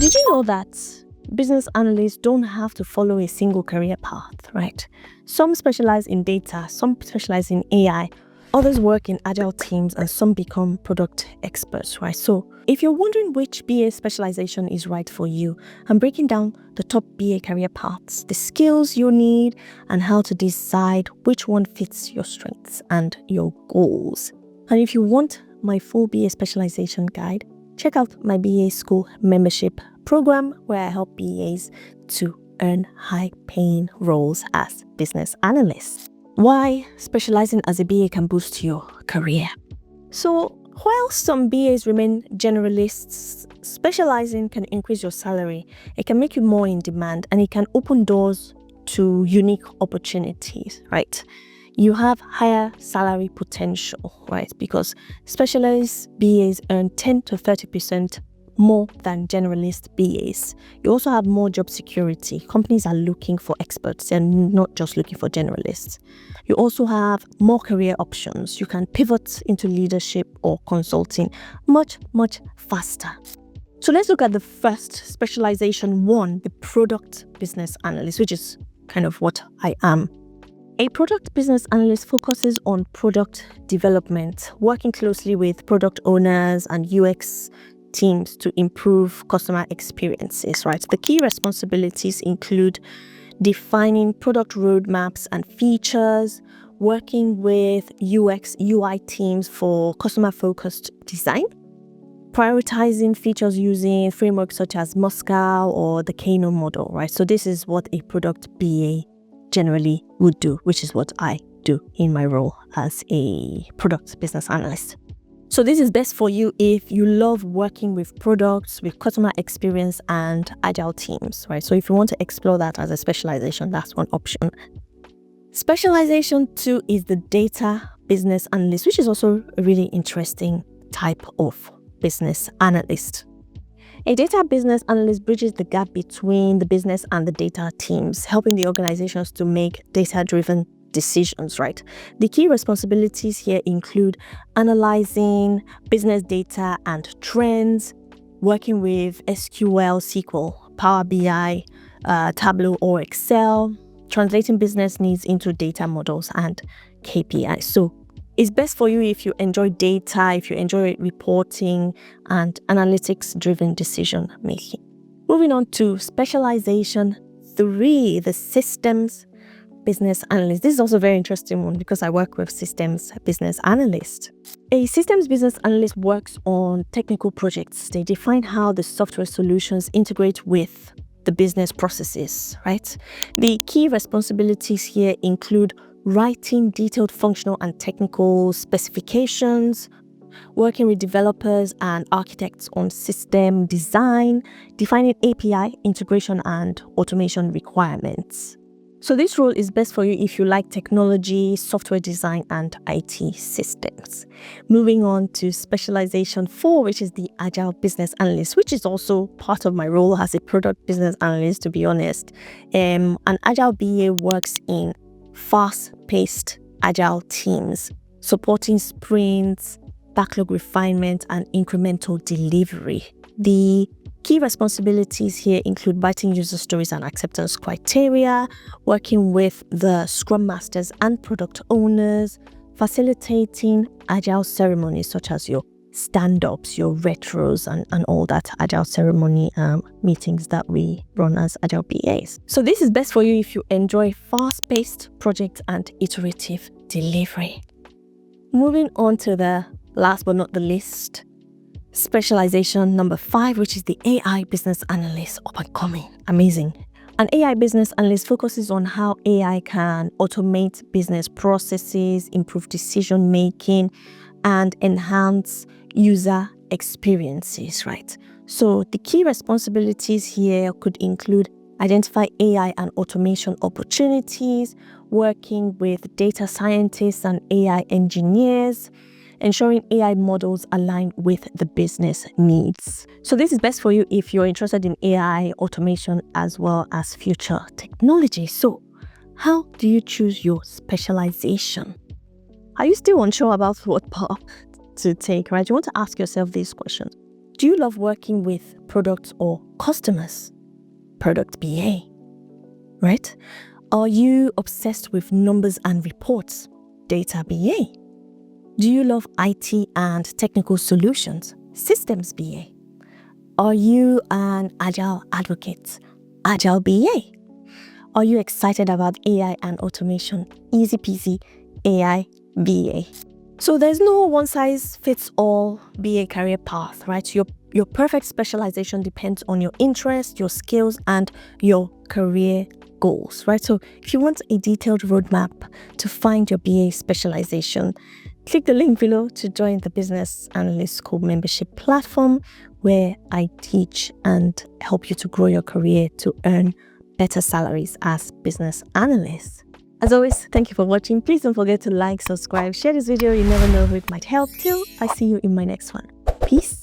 Did you know that business analysts don't have to follow a single career path, right? Some specialize in data, some specialize in AI, others work in agile teams, and some become product experts, right? So if you're wondering which BA specialization is right for you, I'm breaking down the top BA career paths, the skills you need, and how to decide which one fits your strengths and your goals. And if you want my full BA specialization guide, check out my BA School membership program where I help BAs to earn high-paying roles as business analysts. Why specializing as a BA can boost your career. So while some BAs remain generalists, specializing can increase your salary. It can make you more in demand and it can open doors to unique opportunities, right? You have higher salary potential, right? Because specialized BAs earn 10 to 30% more than generalist BAs. You also have more job security. Companies are looking for experts. They're not just looking for generalists. You also have more career options. You can pivot into leadership or consulting much faster. So let's look at the first specialization one, the product business analyst, which is kind of what I am. A product business analyst focuses on product development, working closely with product owners and UX teams to improve customer experiences, right? The key responsibilities include defining product roadmaps and features, working with UX, UI teams for customer-focused design, prioritizing features using frameworks such as Moscow or the Kano model, right? So this is what a product BA generally would do, which is what I do in my role as a product business analyst. So this is best for you if you love working with products, with customer experience and agile teams, right? So if you want to explore that as a specialization, that's one option. Specialization 2 is the data business analyst, which is also a really interesting type of business analyst. A data business analyst bridges the gap between the business and the data teams, helping the organizations to make data-driven decisions, right? The key responsibilities here include analyzing business data and trends, working with SQL, SQL, Power BI, Tableau or Excel, translating business needs into data models and KPIs. So it's best for you if you enjoy data, if you enjoy reporting and analytics-driven decision making. Moving on to specialization 3, the systems business analyst. This is also a very interesting one because I work with systems business analysts. A systems business analyst works on technical projects. They define how the software solutions integrate with the business processes, right? The key responsibilities here include writing detailed functional and technical specifications, working with developers and architects on system design, defining API integration and automation requirements. So this role is best for you if you like technology, software design, and IT systems. Moving on to specialization 4, which is the agile business analyst, which is also part of my role as a product business analyst, to be honest. An agile BA works in fast-paced agile teams, supporting sprints, backlog refinement, and incremental delivery. The key responsibilities here include writing user stories and acceptance criteria, working with the scrum masters and product owners, facilitating agile ceremonies such as your stand-ups, your retros, and all that agile ceremony meetings that we run as agile BAs. So this is best for you if you enjoy fast-paced project and iterative delivery. Moving on to the last but not the least, specialization number 5, which is the AI business analyst, up and coming, amazing. An AI business analyst focuses on how AI can automate business processes, improve decision making, and enhance user experiences, right? So the key responsibilities here could include identify AI and automation opportunities, working with data scientists and AI engineers, ensuring AI models align with the business needs. So this is best for you if you're interested in AI, automation, as well as future technology. So how do you choose your specialization? Are you still unsure about what path to take, right? You want to ask yourself these questions. Do you love working with products or customers? Product BA, right? Are you obsessed with numbers and reports? Data BA. Do you love IT and technical solutions? Systems BA. Are you an Agile advocate? Agile BA. Are you excited about AI and automation? Easy peasy, AI BA. So there's no one-size-fits-all BA career path, right? Your perfect specialization depends on your interest, your skills, and your career goals, right? So if you want a detailed roadmap to find your BA specialization, click the link below to join the Business Analyst School membership platform, where I teach and help you to grow your career to earn better salaries as business analysts. As always, thank you for watching. Please don't forget to like, subscribe, share this video. You never know who it might help. Till I see you in my next one. Peace.